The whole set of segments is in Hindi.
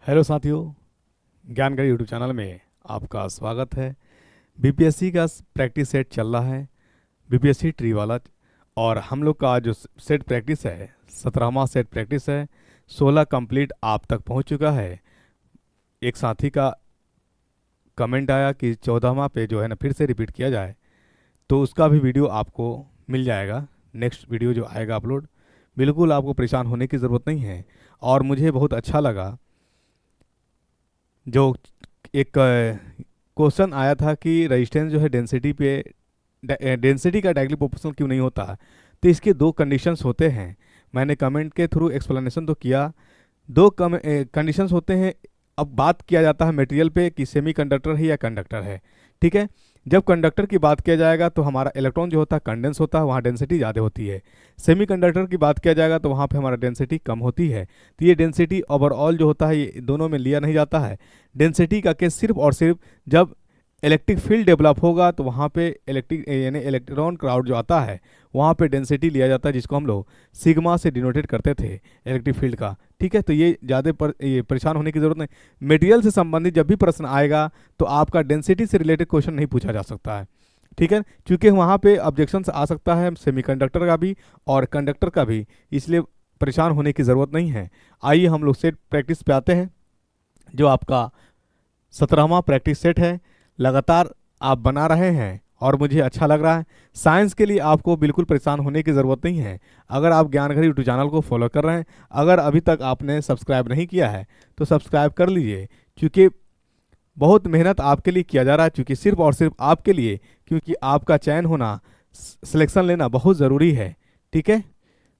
हेलो साथियों, ज्ञानगढ़ यूट्यूब चैनल में आपका स्वागत है। बीपीएससी का प्रैक्टिस सेट चल रहा है, बीपीएससी ट्री वाला। और हम लोग का जो सेट प्रैक्टिस है 17वां सेट प्रैक्टिस है। 16 कंप्लीट आप तक पहुंच चुका है। एक साथी का कमेंट आया कि 14वां पे जो है ना फिर से रिपीट किया जाए, तो उसका भी वीडियो आपको मिल जाएगा। नेक्स्ट वीडियो जो आएगा अपलोड, बिल्कुल आपको परेशान होने की ज़रूरत नहीं है। और मुझे बहुत अच्छा लगा जो एक क्वेश्चन आया था कि रेजिस्टेंस जो है डेंसिटी पे डेंसिटी का डायरेक्टली प्रोपोर्शनल क्यों नहीं होता। तो इसके दो कंडीशंस होते हैं। मैंने कमेंट के थ्रू एक्सप्लेनेशन तो किया। दो कंडीशंस होते हैं। अब बात किया जाता है मटेरियल पे कि सेमीकंडक्टर है या कंडक्टर है। ठीक है, जब कंडक्टर की बात किया जाएगा तो हमारा इलेक्ट्रॉन जो होता है कंडेंस होता है, वहाँ डेंसिटी ज़्यादा होती है। सेमीकंडक्टर की बात किया जाएगा तो वहाँ पे हमारा डेंसिटी कम होती है। तो ये डेंसिटी ओवरऑल जो होता है ये दोनों में लिया नहीं जाता है। डेंसिटी का केस सिर्फ और सिर्फ जब इलेक्ट्रिक फील्ड डेवलप होगा तो वहाँ पे इलेक्ट्रिक यानी इलेक्ट्रॉन क्राउड जो आता है वहाँ पे डेंसिटी लिया जाता है, जिसको हम लोग सिग्मा से डिनोटेट करते थे इलेक्ट्रिक फील्ड का। ठीक है, तो ये ज़्यादा ये परेशान होने की ज़रूरत नहीं। मटेरियल से संबंधित जब भी प्रश्न आएगा तो आपका डेंसिटी से रिलेटेड क्वेश्चन नहीं पूछा जा सकता है। ठीक है, क्योंकि वहाँ पे ऑब्जेक्शन आ सकता है सेमीकंडक्टर का भी और कंडक्टर का भी, इसलिए परेशान होने की ज़रूरत नहीं है। आइए हम लोग सेट प्रैक्टिस पे आते हैं। जो आपका 17वां प्रैक्टिस सेट है, लगातार आप बना रहे हैं और मुझे अच्छा लग रहा है। साइंस के लिए आपको बिल्कुल परेशान होने की ज़रूरत नहीं है। अगर आप ज्ञानगढ़ यूट्यूब चैनल को फॉलो कर रहे हैं, अगर अभी तक आपने सब्सक्राइब नहीं किया है तो सब्सक्राइब कर लीजिए, क्योंकि बहुत मेहनत आपके लिए किया जा रहा है। क्योंकि सिर्फ और सिर्फ आपके लिए, क्योंकि आपका चयन होना, सिलेक्शन लेना बहुत ज़रूरी है। ठीक है,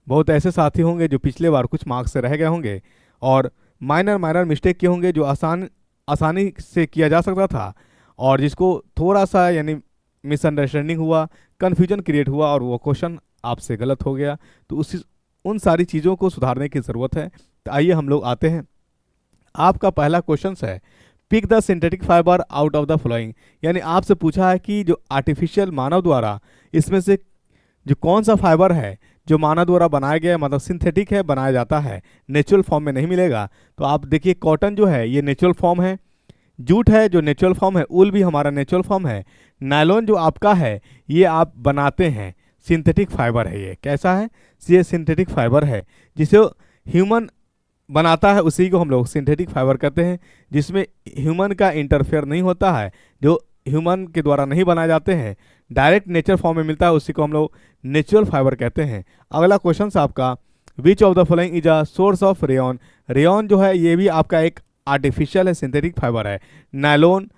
बहुत ऐसे साथी होंगे जो पिछले बार कुछ मार्क्स से रह गए होंगे और माइनर माइनर मिस्टेक किए होंगे जो आसानी से किया जा सकता था, और जिसको थोड़ा सा यानी मिसअंडरस्टैंडिंग हुआ, कन्फ्यूजन क्रिएट हुआ और वो क्वेश्चन आपसे गलत हो गया। तो उन सारी चीज़ों को सुधारने की ज़रूरत है। तो आइए हम लोग आते हैं। आपका पहला क्वेश्चन है, pick the synthetic fibre out of the following. यानी आपसे पूछा है कि जो आर्टिफिशियल मानव द्वारा इसमें से जो कौन सा फाइबर है जो मानव द्वारा बनाया गया है, मतलब सिंथेटिक है, बनाया जाता है, नेचुरल फॉर्म में नहीं मिलेगा। तो आप देखिए, कॉटन जो है ये नेचुरल फॉर्म है, जूट है जो नेचुरल फॉर्म है, ऊल भी हमारा नेचुरल फॉर्म है, नायलॉन जो आपका है ये आप बनाते हैं, सिंथेटिक फाइबर है। ये कैसा है? ये सिंथेटिक फाइबर है जिसे ह्यूमन बनाता है, उसी को हम लोग सिंथेटिक फाइबर कहते हैं, जिसमें ह्यूमन का इंटरफेयर नहीं होता है, जो ह्यूमन के द्वारा नहीं बनाए जाते हैं, डायरेक्ट नेचर फॉर्म में मिलता है, उसी को हम लोग नेचुरल फाइबर कहते हैं। अगला क्वेश्चन आपका, which of the following is a source of rayon. Rayon जो है ये भी आपका एक आर्टिफिशियल है, सिंथेटिक फाइबर है। नायलॉन,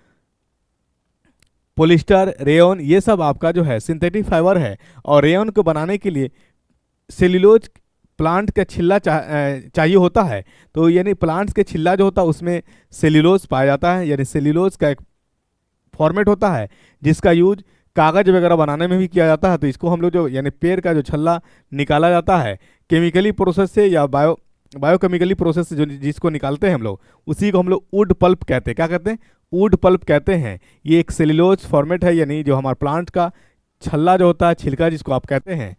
पोलिस्टर, रेयन ये सब आपका जो है सिंथेटिक फाइबर है। और रेयन को बनाने के लिए सेल्यूलोज प्लांट का छिल्ला चाहिए होता है। तो यानी प्लांट्स के छिल्ला जो होता है उसमें सेल्यूलोज पाया जाता है, यानी सेल्यूलोज का एक फॉर्मेट होता है जिसका यूज कागज़ वगैरह बनाने में भी किया जाता है। तो इसको हम लोग जो यानी पेड़ का जो छल्ला निकाला जाता है केमिकली प्रोसेस से या बायोकेमिकली प्रोसेस से, जो जिसको निकालते हैं हम लोग, उसी को हम लोग वुड पल्प कहते हैं। क्या कहते हैं? वुड पल्प कहते हैं। ये एक सेल्यूलोज फॉर्मेट है, यानी जो हमारे प्लांट का छल्ला जो होता है, छिलका जिसको आप कहते हैं,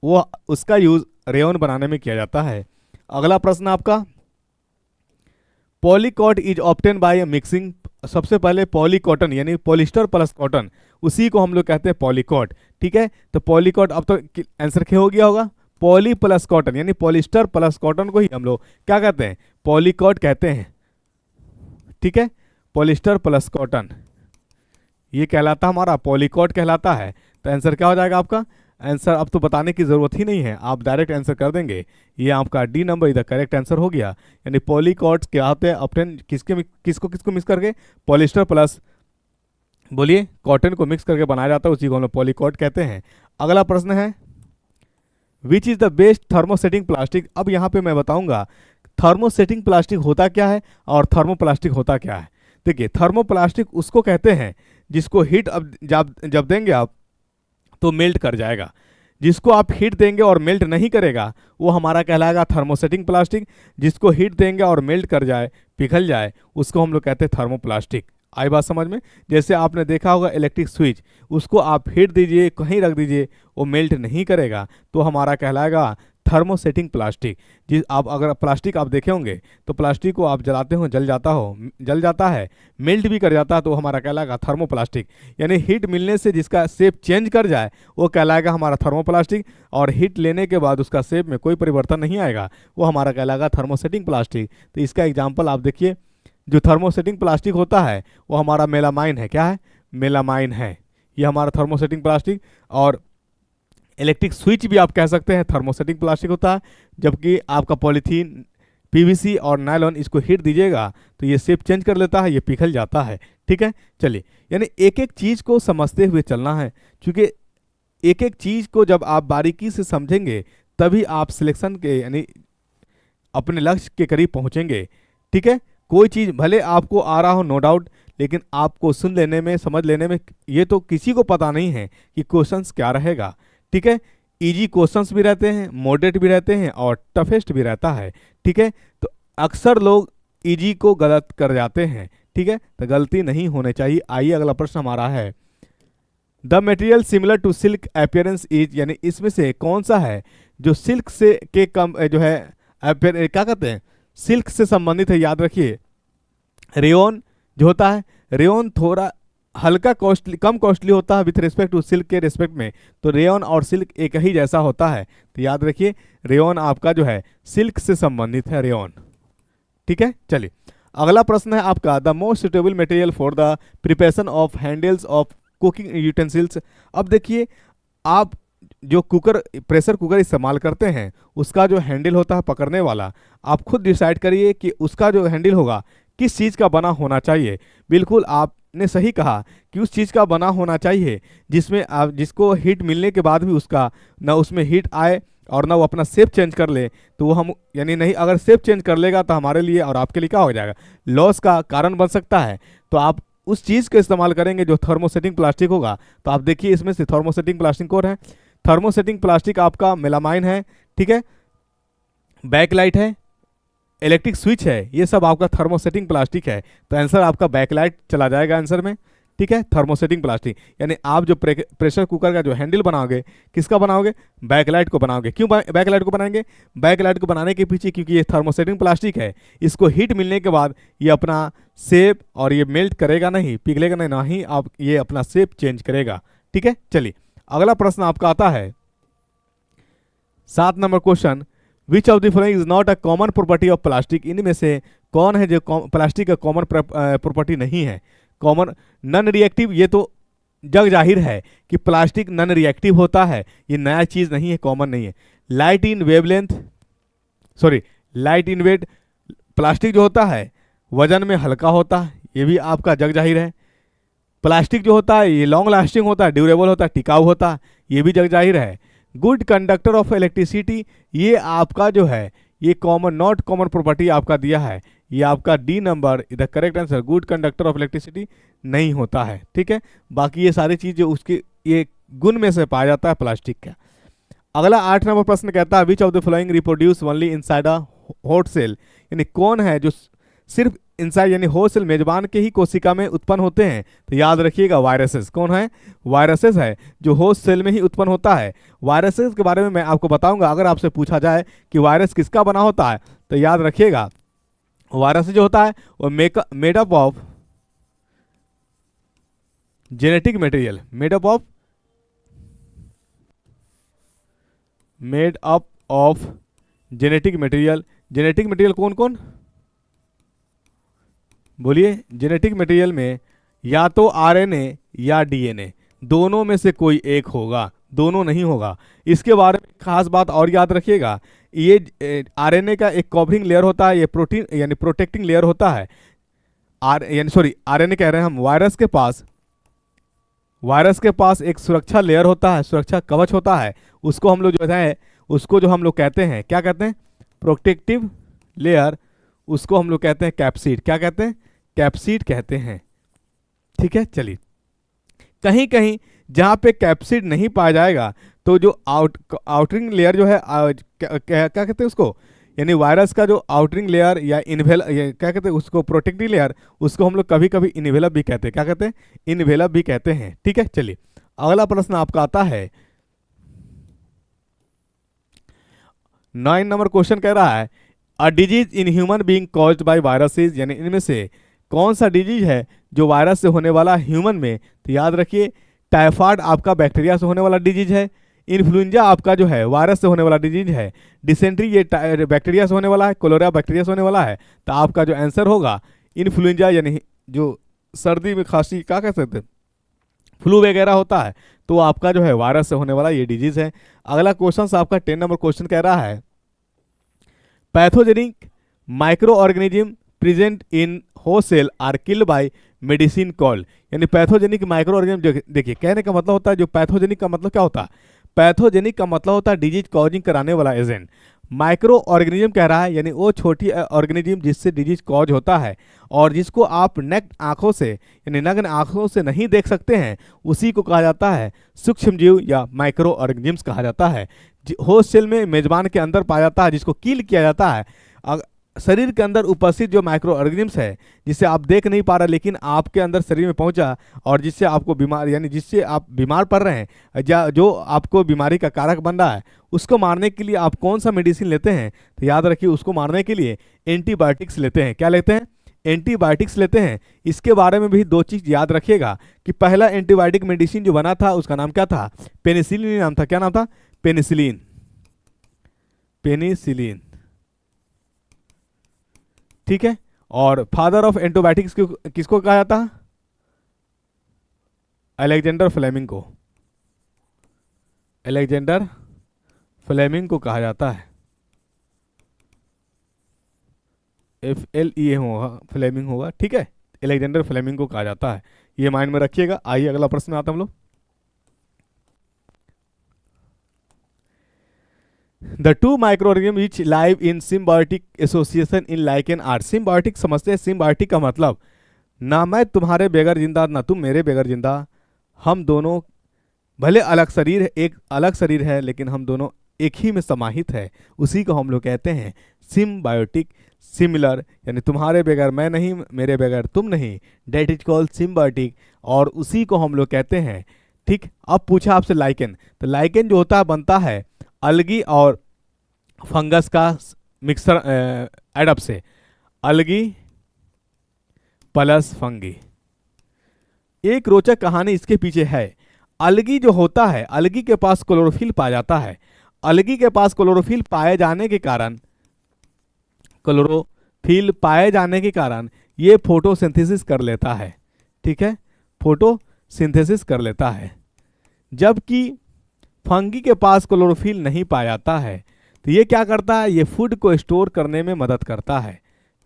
वो उसका यूज रेयन बनाने में किया जाता है। अगला प्रश्न आपका, पॉलीकॉट इज ऑब्टेन बाय मिक्सिंग। सबसे पहले पॉलीकॉटन यानी पॉलिस्टर प्लस कॉटन, उसी को हम लोग कहते हैं पॉलीकॉट। ठीक है, तो पॉलीकॉट अब तो आंसर क्या हो गया होगा, पॉली प्लस कॉटन, यानी पॉलिस्टर प्लस कॉटन को ही हम लोग क्या कहते हैं? पॉलीकॉट कहते हैं। ठीक है, पॉलिस्टर प्लस कॉटन ये कहलाता हमारा पॉलीकॉट कहलाता है। तो आंसर क्या हो जाएगा आपका? आंसर अब तो बताने की ज़रूरत ही नहीं है, आप डायरेक्ट आंसर कर देंगे। ये आपका डी नंबर इधर करेक्ट आंसर हो गया। यानी पॉलीकॉट क्या होते हैं? ऑप्टेन किसको किसको मिक्स करके? पॉलिस्टर प्लस, बोलिए, कॉटन को मिक्स करके बनाया जाता है, उसी को हम लोग पॉलीकॉट कहते हैं। अगला प्रश्न है, which is the best thermosetting plastic. अब यहाँ पे मैं बताऊंगा थर्मोसेटिंग प्लास्टिक होता क्या है और थर्मोप्लास्टिक होता क्या है। देखिए, थर्मोप्लास्टिक उसको कहते हैं जिसको हीट अब जब देंगे आप तो मेल्ट कर जाएगा। जिसको आप हीट देंगे और मेल्ट नहीं करेगा वो हमारा कहलाएगा थर्मोसेटिंग प्लास्टिक। जिसको हीट देंगे और मेल्ट कर जाए, पिघल जाए, उसको हम लोग कहते हैं थर्मोप्लास्टिक। आई बात समझ में? जैसे आपने देखा होगा इलेक्ट्रिक स्विच, उसको आप हीट दीजिए, कहीं रख दीजिए, वो मेल्ट नहीं करेगा, तो हमारा कहलाएगा थर्मोसेटिंग प्लास्टिक। जिस आप अगर प्लास्टिक आप देखे होंगे तो प्लास्टिक को आप जलाते हो, जल जाता है, मेल्ट भी कर जाता है, तो हमारा कहलाएगा थर्मोप्लास्टिक। यानी हीट मिलने से जिसका शेप चेंज कर जाए वो कहलाएगा हमारा थर्मोप्लास्टिक, और हीट लेने के बाद उसका शेप में कोई परिवर्तन नहीं आएगा वो हमारा कहलाएगा थर्मोसेटिंग प्लास्टिक। तो इसका एग्जाम्पल आप देखिए, जो थर्मोसेटिंग प्लास्टिक होता है वो हमारा मेलामाइन है। क्या है? मेलामाइन है, ये हमारा थर्मोसेटिंग प्लास्टिक। और इलेक्ट्रिक स्विच भी आप कह सकते हैं थर्मोसेटिंग प्लास्टिक होता है, जबकि आपका पॉलीथीन, पीवीसी और नायलॉन इसको हीट दीजिएगा तो ये शेप चेंज कर लेता है, ये पिघल जाता है। ठीक है, चलिए, यानी एक एक चीज़ को समझते हुए चलना है, क्योंकि एक एक चीज़ को जब आप बारीकी से समझेंगे तभी आप सिलेक्शन के यानी अपने लक्ष्य के करीब पहुंचेंगे। ठीक है, कोई चीज़ भले आपको आ रहा हो नो डाउट, लेकिन आपको सुन लेने में, समझ लेने में, ये तो किसी को पता नहीं है कि क्वेश्चंस क्या रहेगा। ठीक है, इजी क्वेश्चंस भी रहते हैं, मॉडरेट भी रहते हैं और टफेस्ट भी रहता है। ठीक है, तो अक्सर लोग इजी को गलत कर जाते हैं। ठीक है, तो गलती नहीं होनी चाहिए। आइए अगला प्रश्न हमारा है, the material similar to silk appearance is, यानी इसमें से कौन सा है जो सिल्क से के कम जो है क्या कहते हैं, सिल्क से संबंधित है। याद रखिए, रेयन जो होता है, रेयन थोड़ा हल्का कॉस्टली, कम कॉस्टली होता है विथ रिस्पेक्ट टू सिल्क के रिस्पेक्ट में, तो रेयन और सिल्क एक ही जैसा होता है। तो याद रखिए, रेयन आपका जो है सिल्क से संबंधित है, रेयन। ठीक है, चलिए अगला प्रश्न है आपका, the most suitable material for the preparation of handles of cooking utensils. अब देखिए, आप जो कुकर, प्रेशर कुकर इस्तेमाल करते हैं उसका जो हैंडल होता है पकड़ने वाला, आप खुद डिसाइड करिए कि उसका जो हैंडल होगा किस चीज़ का बना होना चाहिए। बिल्कुल आपने सही कहा कि उस चीज़ का बना होना चाहिए जिसमें आप, जिसको हीट मिलने के बाद भी उसका ना उसमें हीट आए और ना वो अपना शेप चेंज कर ले। तो वो हम यानी नहीं, अगर शेप चेंज कर लेगा तो हमारे लिए और आपके लिए क्या हो जाएगा, लॉस का कारण बन सकता है। तो आप उस चीज़ का इस्तेमाल करेंगे जो थर्मोसेटिंग प्लास्टिक होगा। तो आप देखिए, इसमें से थर्मोसेटिंग प्लास्टिक कौन है, थर्मोसेटिंग प्लास्टिक आपका मेलामाइन है। ठीक है, बैकलाइट है, इलेक्ट्रिक स्विच है, ये सब आपका थर्मोसेटिंग प्लास्टिक है। तो आंसर आपका बैकलाइट चला जाएगा आंसर में। ठीक है, थर्मोसेटिंग प्लास्टिक, यानी आप जो प्रेशर कुकर का जो हैंडल बनाओगे किसका बनाओगे, बैकलाइट को बनाओगे। क्यों बैकलाइट को बनाएंगे, बैकलाइट को बनाने के पीछे क्योंकि ये थर्मोसेटिंग प्लास्टिक है, इसको हीट मिलने के बाद ये अपना शेप और ये मेल्ट करेगा नहीं, पिघलेगा नहीं, ना ही आप ये अपना शेप चेंज करेगा। ठीक है, चलिए अगला प्रश्न आपका आता है 7 number question, which of the following is not a common property of plastic. इनमें से कौन है जो प्लास्टिक का कॉमन प्रॉपर्टी नहीं है। कॉमन, नॉन रिएक्टिव, ये तो जग जाहिर है कि प्लास्टिक नॉन रिएक्टिव होता है, ये नया चीज़ नहीं है, कॉमन नहीं है। Light in wavelength, sorry light in weight, plastic जो होता है वजन में हल्का होता है, ये भी आपका जग जाहिर है। प्लास्टिक जो होता है ये लॉन्ग लास्टिंग होता है, ड्यूरेबल होता है, टिकाऊ होता है, ये भी जग जाहिर है। गुड कंडक्टर ऑफ इलेक्ट्रिसिटी, ये आपका जो है ये कॉमन, नॉट कॉमन प्रॉपर्टी आपका दिया है, ये आपका डी नंबर इधर correct answer, good conductor of electricity नहीं होता है। ठीक है, बाकी ये सारी चीज़ जो उसके ये गुण में से पाया जाता है प्लास्टिक का। अगला 8 नंबर प्रश्न कहता है, which of the following reproduce only inside a host cell, यानी कौन है जो सिर्फ इनसाइड यानी होस्ट सेल, मेजबान के ही कोशिका में उत्पन्न होते हैं। तो याद रखिएगा, वायरसेस। कौन है, वायरसेस है जो होस्ट सेल में ही उत्पन्न होता है। वायरसेस के बारे में मैं आपको बताऊंगा, अगर आपसे पूछा जाए कि वायरस किसका बना होता है तो याद रखिएगा, वायरस जो होता है वो made up of genetic material, made up of genetic material. Genetic material कौन कौन, बोलिए। जेनेटिक मटेरियल में या तो आरएनए या डीएनए, दोनों में से कोई एक होगा, दोनों नहीं होगा। इसके बारे में खास बात और याद रखिएगा, ये आरएनए का एक कवरिंग लेयर होता है, ये प्रोटीन यानी प्रोटेक्टिंग लेयर होता है। आरएनए कह रहे हैं हम, वायरस के पास एक सुरक्षा लेयर होता है, सुरक्षा कवच होता है, उसको हम लोग जो है उसको जो हम लोग कहते हैं, क्या कहते हैं, प्रोटेक्टिव लेयर, उसको हम लोग कहते हैं कैप्सिड। क्या कहते हैं, कैप्सिड कहते हैं। ठीक है, चलिए कहीं कहीं जहाँ पे कैप्सिड नहीं पाया जाएगा तो जो आउटरिंग लेयर जो है क्या कहते हैं उसको, यानी वायरस का जो आउटरिंग लेयर या क्या कहते हैं उसको, प्रोटेक्टिव लेयर, उसको हम लोग कभी कभी इनवेलप भी कहते हैं। क्या कहते हैं, इनवेलप भी कहते हैं। ठीक है, चलिए अगला प्रश्न आपका आता है, 9 नंबर क्वेश्चन कह रहा है a disease in human being caused by viruses, यानी इनमें से कौन सा डिजीज है जो वायरस से होने वाला ह्यूमन में। तो याद रखिए टाइफाइड आपका बैक्टीरिया से होने वाला डिजीज है, इन्फ्लुएंजा आपका जो है वायरस से होने वाला डिजीज है, डिसेंट्री ये बैक्टीरिया से होने वाला है, कोलेरा बैक्टीरिया से होने वाला है। तो आपका जो आंसर होगा इन्फ्लुएंजा, यानी जो सर्दी में खांसी क्या कह सकते हैं, फ्लू वगैरह होता है, तो आपका जो है वायरस से होने वाला ये डिजीज है। अगला क्वेश्चन आपका 10 नंबर क्वेश्चन कह रहा है pathogenic micro organism present in host cell are killed by medicine called, यानी पैथोजेनिक माइक्रो ऑर्गेनिज्म। देखिए कहने का मतलब होता है, जो पैथोजेनिक का मतलब क्या होता है, पैथोजेनिक का मतलब होता है डिजीज कॉजिंग कराने वाला एजेंट। माइक्रो ऑर्गेनिज्म कह रहा है यानी वो छोटी ऑर्गेनिज्म जिससे डिजीज कॉज होता है और जिसको आप नेक्ड आंखों से यानी नग्न आंखों से नहीं देख सकते हैं, उसी को कहा जाता है सूक्ष्मजीव या माइक्रो ऑर्गेनिज्म्स कहा जाता है। होस्ट सेल में मेजबान के अंदर पाया जाता है, जिसको किल किया जाता है। शरीर के अंदर उपस्थित जो माइक्रो ऑर्गेनिज्म्स है जिसे आप देख नहीं पा रहे लेकिन आपके अंदर शरीर में पहुंचा और जिससे आपको बीमार यानी जिससे आप बीमार पड़ रहे हैं या जो आपको बीमारी का कारक बन रहा है, उसको मारने के लिए आप कौन सा मेडिसिन लेते हैं। तो याद रखिए उसको मारने के लिए एंटीबायोटिक्स लेते हैं। क्या लेते हैं? एंटीबायोटिक्स लेते हैं। इसके बारे में भी दो चीज़ याद रखिएगा कि पहला एंटीबायोटिक मेडिसिन जो बना था उसका नाम क्या था? पेनिसिलिन नाम था। क्या नाम था? पेनिसिलिन। पेनिसिलिन, ठीक है। और फादर ऑफ एंटीबायोटिक्स किसको कहा जाता है? अलेक्जेंडर फ्लेमिंग को। अलेक्जेंडर फ्लेमिंग को कहा जाता है। FLEM होगा, फ्लेमिंग होगा, ठीक है। अलेक्जेंडर फ्लेमिंग को कहा जाता है, ये माइंड में रखिएगा। आइए अगला प्रश्न आता हम लोग। The two microorganisms which live in symbiotic association in lichen are symbiotic। समझते हैं symbiotic का मतलब? ना मैं तुम्हारे बगैर जिंदा ना तुम मेरे बगैर जिंदा, हम दोनों भले अलग शरीर है, एक अलग शरीर है लेकिन हम दोनों एक ही में समाहित है, उसी को हम लोग कहते हैं सिम्बायोटिक। सिमिलर यानी तुम्हारे बगैर मैं नहीं, मेरे बगैर तुम नहीं, डेट इज कॉल्ड सिम्बायोटिक, और उसी को हम लोग कहते हैं, ठीक। अब पूछा आपसे लाइकेन, तो लाइकेन जो होता है बनता है अलगी और फंगस का मिक्सर एडअप से, अलगी प्लस फंगी। एक रोचक कहानी इसके पीछे है। अलगी जो होता है, अलगी के पास क्लोरोफिल पाया जाता है। अलगी के पास क्लोरोफिल पाए जाने के कारण, क्लोरोफिल पाए जाने के कारण ये फोटोसिंथेसिस कर लेता है, ठीक है, फोटोसिंथेसिस कर लेता है। जबकि फंगी के पास क्लोरोफिल नहीं पाया जाता है, तो ये क्या करता है? ये फूड को स्टोर करने में मदद करता है,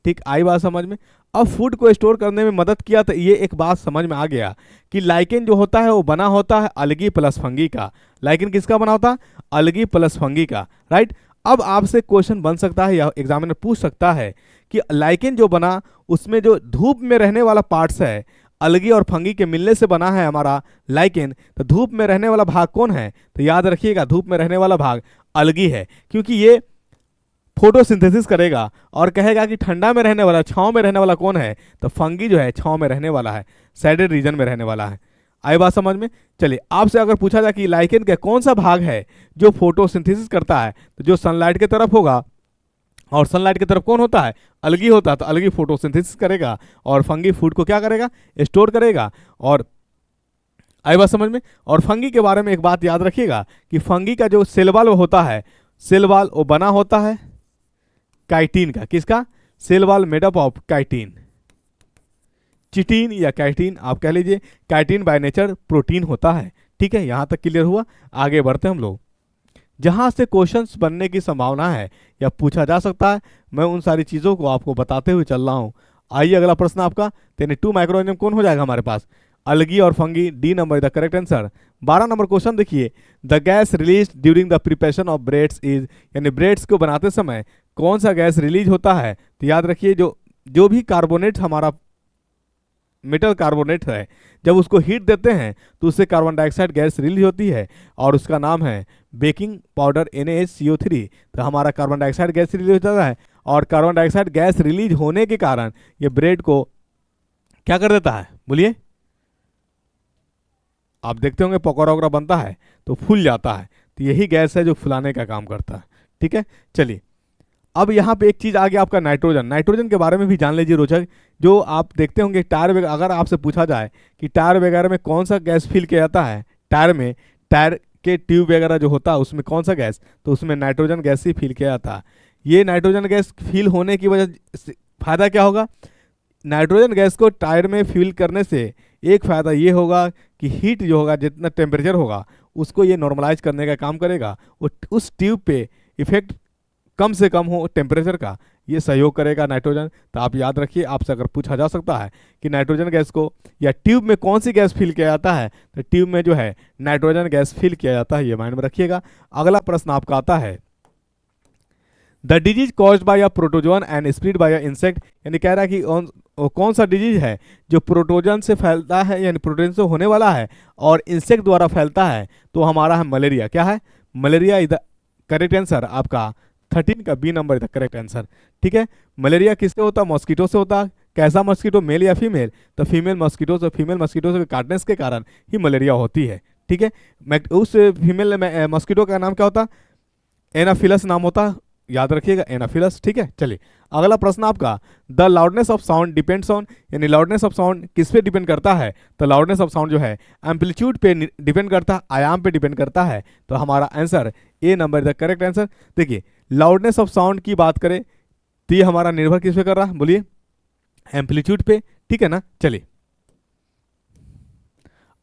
ठीक। आई बात समझ में? अब फूड को स्टोर करने में मदद किया तो ये एक बात समझ में आ गया कि लाइकेन जो होता है वो बना होता है अलगी प्लस फंगी का। लाइकेन किसका बना होता है? अलगी प्लस फंगी का, राइट। अब आपसे क्वेश्चन बन सकता है या एग्जामिनर पूछ सकता है कि लाइकेन जो बना उसमें जो धूप में रहने वाला पार्ट्स है, अलगी और फंगी के मिलने से बना है हमारा लाइकेन, तो धूप में रहने वाला भाग कौन है? तो याद रखिएगा धूप में रहने वाला भाग अलगी है, क्योंकि ये फोटोसिंथेसिस करेगा और कहेगा कि ठंडा में रहने वाला, छांव में रहने वाला कौन है? तो फंगी जो है छांव में रहने वाला है, सैडेड रीजन में रहने वाला है। आई बात समझ में? चलिए आपसे अगर पूछा जाए कि लाइकेन का कौन सा भाग है जो फोटोसिंथेसिस करता है, तो जो सनलाइट की तरफ होगा, और सनलाइट की तरफ कौन होता है? अलगी होता है। तो अलगी फोटोसिंथेसिस करेगा और फंगी फूड को क्या करेगा? स्टोर करेगा। और आई बात समझ में? और फंगी के बारे में एक बात याद रखिएगा कि फंगी का जो सेल वॉल होता है, सेल वॉल वो बना होता है काइटिन का। किसका? Cell wall made up of chitin, chitin या काइटिन आप कह लीजिए। काइटिन बाय नेचर प्रोटीन होता है, ठीक है। यहां तक क्लियर हुआ? आगे बढ़ते हम लोग। जहां से क्वेश्चंस बनने की संभावना है या पूछा जा सकता है, मैं उन सारी चीज़ों को आपको बताते हुए चल रहा हूं। आइए अगला प्रश्न आपका, यानी टू माइक्रोऑर्गेनिज्म कौन हो जाएगा हमारे पास? अलगी और fungi. D number the correct answer. 12 number question देखिए, the gas release during the preparation of breads is, यानी ब्रेड्स को बनाते समय कौन सा गैस रिलीज होता है? तो याद रखिए जो भी कार्बोनेट हमारा मेटल कार्बोनेट है, जब उसको हीट देते हैं तो उससे कार्बन डाइऑक्साइड गैस रिलीज होती है और उसका नाम है बेकिंग पाउडर NaHCO3। तो हमारा कार्बन डाइऑक्साइड गैस रिलीज होता है और कार्बन डाइऑक्साइड गैस रिलीज होने के कारण ये ब्रेड को क्या कर देता है? बोलिए। आप देखते होंगे पकौड़ा वगैरह बनता है तो फूल जाता है, तो यही गैस है जो फुलाने का काम करता है, ठीक है, चलिए अब यहाँ पे एक चीज आ गया आपका नाइट्रोजन। नाइट्रोजन के बारे में भी जान लीजिए रोचक। जो आप देखते होंगे टायर वगैरह, अगर आपसे पूछा जाए कि टायर वगैरह में कौन सा गैस फिल किया जाता है, टायर में, टायर के ट्यूब वगैरह जो होता है उसमें कौन सा गैस, तो उसमें नाइट्रोजन गैस ही फिल किया जाता है। ये नाइट्रोजन गैस फिल होने की वजह से फायदा क्या होगा, नाइट्रोजन गैस को टायर में फिल करने से एक फायदा ये होगा कि हीट जो होगा, जितना टेम्परेचर होगा उसको ये नॉर्मलाइज करने का काम करेगा। वो उस ट्यूब पे इफेक्ट कम से कम हो टेम्परेचर का, ये सहयोग करेगा नाइट्रोजन। तो आप याद रखिए, आपसे अगर पूछा जा सकता है कि नाइट्रोजन गैस को या ट्यूब में कौन सी गैस फिल किया जाता है, तो ट्यूब में जो है नाइट्रोजन गैस फिल किया जाता है, ये माइंड में रखिएगा। अगला प्रश्न आपका आता है, the disease caused by a protozoan and spread by a insect, यानी कह रहा है कि कौन सा डिजीज है जो प्रोटोजन से फैलता है, यानी प्रोटोजन से होने वाला है और इंसेक्ट द्वारा फैलता है, तो हमारा है मलेरिया। क्या है, malaria is the correct answer. आपका 13 का B number is the correct answer. ठीक है, मलेरिया किससे होता है, मॉस्किटो से होता है। कैसा मॉस्किटो, मेल या फीमेल, तो फीमेल मॉस्किटो से, फीमेल मॉस्किटो से काटने के कारण ही मलेरिया होती है। ठीक है, उस फीमेल मॉस्किटो का नाम क्या होता, एनाफिलस नाम होता, याद रखिएगा एनाफिलस। ठीक है, चलिए अगला प्रश्न आपका, the loudness of sound depends on, यानी लाउडनेस ऑफ साउंड किस पे डिपेंड करता है, तो लाउडनेस ऑफ साउंड जो है एम्पलीट्यूड पे डिपेंड करता है, आयाम पे डिपेंड करता है। तो हमारा answer A number the correct answer. देखिए लाउडनेस ऑफ साउंड की बात करें तो ये हमारा निर्भर किस पे कर रहा है, बोलिए, एम्पलीट्यूड पे। ठीक है ना, चलिए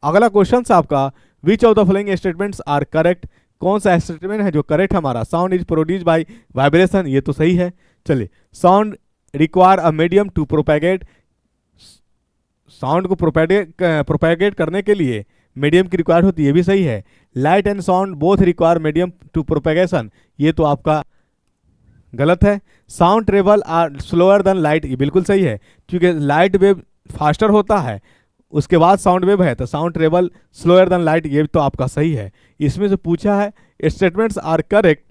अगला क्वेश्चन आपका, which of the following statements are correct, कौन सा स्टेटमेंट है जो करेक्ट हमारा, sound is produced by vibration, ये तो सही है। चलिए, sound require a medium to propagate, sound को प्रोपैगेट करने के लिए मीडियम की रिक्वायर होती है, ये भी सही है। Light and sound both require medium to propagation, ये तो आपका गलत है। Sound travel are slower than light, ये बिल्कुल सही है, क्योंकि लाइट वेव फास्टर होता है, उसके बाद साउंड वेव है, तो sound travel slower than light, ये तो आपका सही है। इसमें से पूछा है स्टेटमेंट्स आर करेक्ट,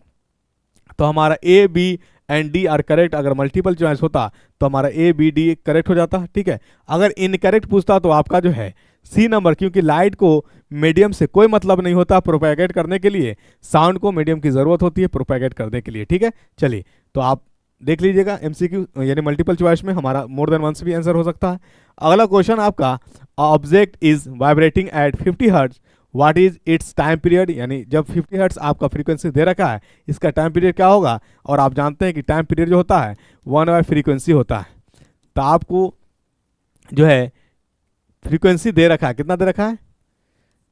तो हमारा A B and D are correct. अगर मल्टीपल चॉइस होता तो हमारा ए बी डी करेक्ट हो जाता। ठीक है, अगर इनकरेक्ट पूछता तो आपका जो है सी नंबर, क्योंकि लाइट को मीडियम से कोई मतलब नहीं होता प्रोपैगेट करने के लिए, साउंड को मीडियम की जरूरत होती है प्रोपैगेट करने के लिए। ठीक है, चलिए तो आप देख लीजिएगा एमसीक्यू यानी मल्टीपल चॉइस में हमारा मोर देन वन से भी आंसर हो सकता है। अगला क्वेश्चन आपका, object is vibrating eight 50 hertz, what is it's time period, यानी जब 50 हर्ट्ज आपका फ्रीक्वेंसी दे रखा है, इसका टाइम पीरियड क्या होगा। और आप जानते हैं कि टाइम पीरियड जो होता है 1/, फ्रीक्वेंसी होता है। तो आपको जो है फ्रीक्वेंसी दे रखा है, कितना दे रखा है,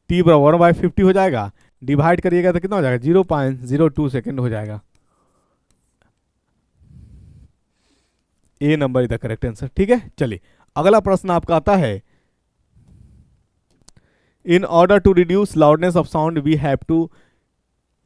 टी बराबर 1/50 हो जाएगा, डिवाइड करिएगा तो कितना हो जाएगा, 0.02 सेकेंड हो जाएगा। A number is the correct answer. ठीक है, चलिए अगला प्रश्न आपका आता है, in order to reduce loudness of sound we have to,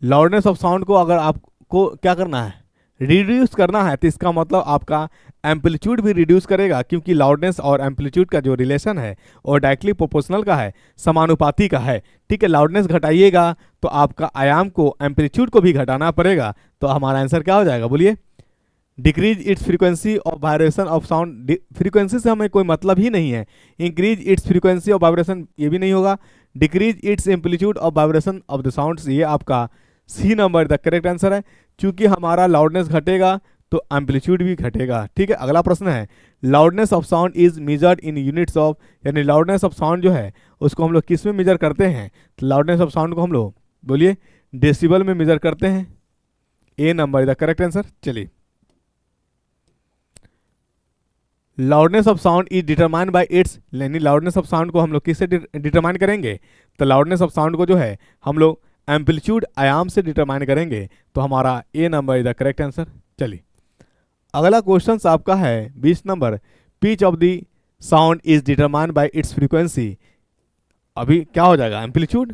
loudness of sound को अगर आपको क्या करना है, रिड्यूस करना है, तो इसका मतलब आपका एम्पलीट्यूड भी रिड्यूस करेगा, क्योंकि लाउडनेस और एम्पलीट्यूड का जो रिलेशन है और डायरेक्टली प्रोपोर्शनल का है, समानुपाती का है। ठीक है, लाउडनेस घटाइएगा तो आपका आयाम को, एम्पलीट्यूड को भी घटाना पड़ेगा। तो हमारा आंसर क्या हो जाएगा, बोलिए, decrease its frequency of vibration of sound, frequency से हमें कोई मतलब ही नहीं है। Increase its frequency of vibration, ये भी नहीं होगा। Decrease its amplitude of vibration of the sounds, ये आपका C number the correct answer है, क्योंकि हमारा लाउडनेस घटेगा तो एम्पलीट्यूड भी घटेगा। ठीक है, अगला प्रश्न है, loudness of sound is measured in units of, यानी लाउडनेस ऑफ साउंड जो है उसको हम लोग किस में मेजर करते हैं, तो लाउडनेस ऑफ साउंड को हम लोग बोलिए डेसिबल में मेजर करते हैं। ए नंबर द करेक्ट आंसर। चलिए, loudness of sound is determined by it's, यानी लाउडनेस ऑफ साउंड को हम लोग किससे डिटरमाइन करेंगे, तो लाउडनेस ऑफ साउंड को जो है हम लोग एम्पलीट्यूड आयाम से डिटरमाइन करेंगे। तो हमारा A number is the correct answer. चलिए अगला क्वेश्चन आपका है 20 number, pitch of the sound is determined by its frequency, अभी क्या हो जाएगा, एम्पलीट्यूड,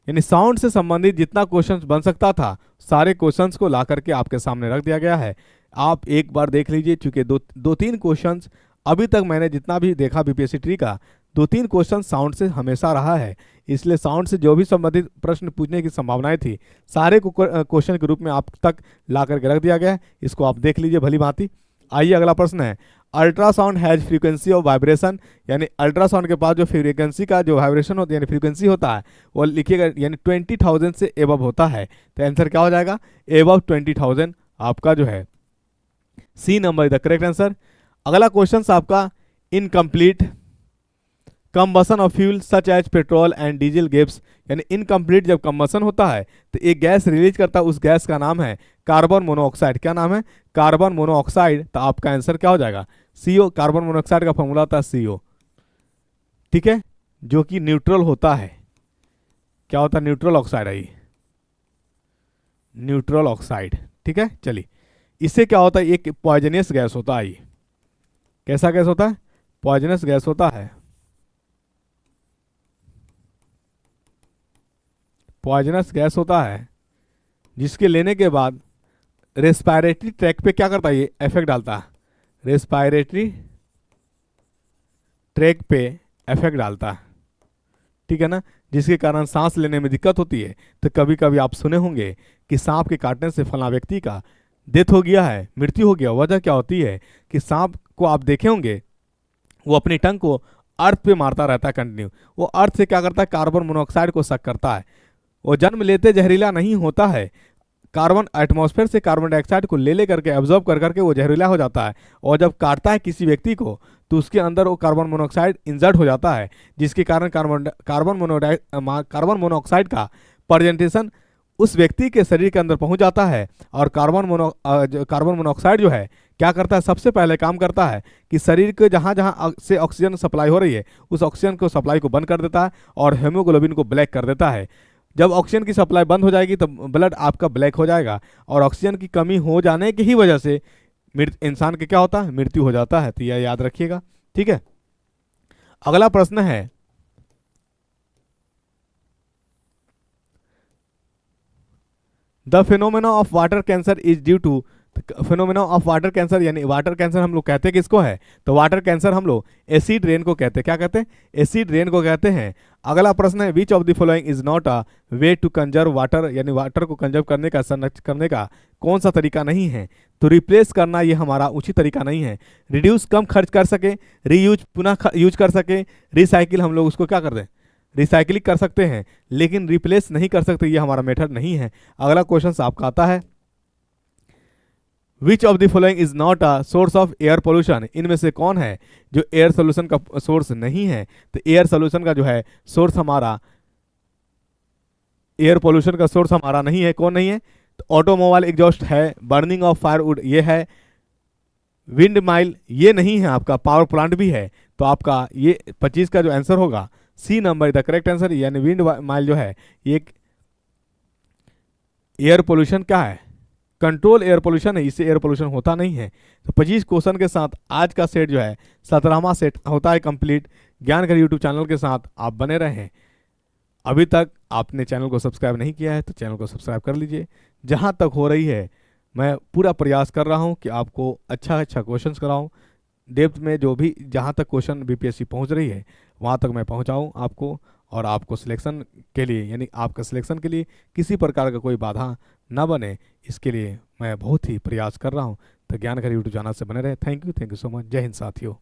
यानी साउंड से संबंधित जितना क्वेश्चन बन सकता था सारे क्वेश्चंस को ला करके आपके सामने रख दिया गया है। आप एक बार देख लीजिए, चूंकि दो तीन क्वेश्चंस अभी तक मैंने जितना भी देखा बीपीएससी ट्री का, 2-3 क्वेश्चन साउंड से हमेशा रहा है, इसलिए साउंड से जो भी संबंधित प्रश्न पूछने की संभावनाएं थी सारे को क्वेश्चन के रूप में आप तक ला करके रख दिया गया है। इसको आप देख लीजिए भली भांति। आइए अगला प्रश्न है, ultrasound has frequency of vibration, यानी अल्ट्रासाउंड के पास जो फ्रीक्वेंसी का जो वाइब्रेशन होता है यानी फ्रीक्वेंसी होता है वो लिखिएगा, यानी 20,000 से एबव होता है। तो आंसर क्या हो जाएगा, एबव 20,000 आपका जो है C number is the correct answer. अगला क्वेश्चन आपका, incomplete combustion of fuel such as petrol and diesel gas, यानी इनकम्प्लीट जब कंबसन होता है तो एक गैस रिलीज करता है, उस गैस का नाम है कार्बन मोनोऑक्साइड। क्या नाम है, कार्बन मोनोऑक्साइड। तो आपका आंसर क्या हो जाएगा, सीओ। कार्बन मोनोऑक्साइड का फॉर्मूला होता है सीओ, ठीक है, जो कि न्यूट्रल होता है। क्या होता है, न्यूट्रल ऑक्साइड है ये, न्यूट्रल ऑक्साइड, ठीक है। चलिए, इससे क्या होता है, एक पॉइजनस गैस होता है ये। कैसा गैस होता है, पॉइजनस गैस होता है, पॉइजनस गैस होता है, जिसके लेने के बाद रेस्पिरेटरी ट्रैक पे क्या करता है, ये इफेक्ट डालता है, रेस्पिरेटरी ट्रैक पे इफेक्ट डालता है, ठीक है ना, जिसके कारण सांस लेने में दिक्कत होती है। तो कभी कभी आप सुने होंगे कि सांप के काटने से फला व्यक्ति का डेथ हो गया है, मृत्यु हो गया। वजह क्या होती है कि सांप को आप देखे होंगे, वो अपनी टंग को अर्थ पे मारता रहता है कंटिन्यू। वो अर्थ से क्या करता है, कार्बन मोनोऑक्साइड को सक करता है। वो जन्म लेते जहरीला नहीं होता है, कार्बन एटमॉस्फेयर से कार्बन डाइऑक्साइड को ले करके एब्जॉर्ब कर करके वो जहरीला हो जाता है। और जब काटता है किसी व्यक्ति को तो उसके अंदर वो कार्बन मोनोऑक्साइड इंजर्ड हो जाता है, जिसके कारण कार्बन मोनोऑक्साइड का प्रेजेंटेशन उस व्यक्ति के शरीर के अंदर पहुंच जाता है। और कार्बन मोनोऑक्साइड जो है क्या करता है, सबसे पहले काम करता है कि शरीर के जहाँ जहाँ से ऑक्सीजन सप्लाई हो रही है उस ऑक्सीजन को सप्लाई को बंद कर देता है और हीमोग्लोबिन को ब्लैक कर देता है। जब ऑक्सीजन की सप्लाई बंद हो जाएगी तो ब्लड आपका ब्लैक हो जाएगा और ऑक्सीजन की कमी हो जाने की ही वजह से इंसान के क्या होता है, मृत्यु हो जाता है। तो यह याद रखिएगा, ठीक है। अगला प्रश्न है, the phenomena of water cancer is due to, phenomena of water cancer, यानी वाटर कैंसर हम लोग कहते हैं किसको है, तो वाटर कैंसर हम लोग एसिड रेन को कहते हैं। क्या कहते हैं, एसिड रेन को कहते हैं। अगला प्रश्न है, which of the following is not a way to conserve water, यानी वाटर को कंजर्व करने का, संरक्षित करने का कौन सा तरीका नहीं है। तो रिप्लेस करना ये हमारा उचित तरीका नहीं है। रिड्यूस कम खर्च कर सके, रीयूज पुनः यूज कर सके, रिसाइकिल हम लोग उसको क्या कर दें, रिसाइकिलिंग कर सकते हैं, लेकिन रिप्लेस नहीं कर सकते, ये हमारा मेथड नहीं है। अगला क्वेश्चन आपका आता है, which of the following is not a source of air pollution, इनमें से कौन है जो एयर सोल्यूशन का सोर्स नहीं है। तो एयर सोल्यूशन का जो है सोर्स हमारा, एयर पोल्यूशन का सोर्स हमारा नहीं है। कौन नहीं है, तो ऑटोमोबाइल एग्जॉस्ट है, बर्निंग ऑफ फायरवुड ये है, विंड माइल ये नहीं है, आपका पावर प्लांट भी है। तो आपका ये 25 का जो आंसर होगा C number the correct answer, यानी विंड माइल जो है ये एयर पोल्यूशन क्या है, कंट्रोल एयर पोल्यूशन है, इससे एयर पोल्यूशन होता नहीं है। तो 25 क्वेश्चन के साथ आज का सेट जो है 17वां सेट होता है कंप्लीट। ज्ञान घर यूट्यूब चैनल के साथ आप बने रहें। अभी तक आपने चैनल को सब्सक्राइब नहीं किया है तो चैनल को सब्सक्राइब कर लीजिए। जहां तक हो रही है मैं पूरा प्रयास कर रहा हूं कि आपको अच्छा क्वेश्चंस कराऊं, डेप्थ में जो भी जहां तक क्वेश्चन बीपीएससी पहुंच रही है वहां तक मैं पहुंचाऊं आपको, और आपको सिलेक्शन के लिए, यानी आपका सिलेक्शन के लिए किसी प्रकार का कोई बाधा ना बने, इसके लिए मैं बहुत ही प्रयास कर रहा हूं। तो ज्ञान घर यूट्यूब चैनल से बने रहे। Thank you so much. जय हिंद साथियों।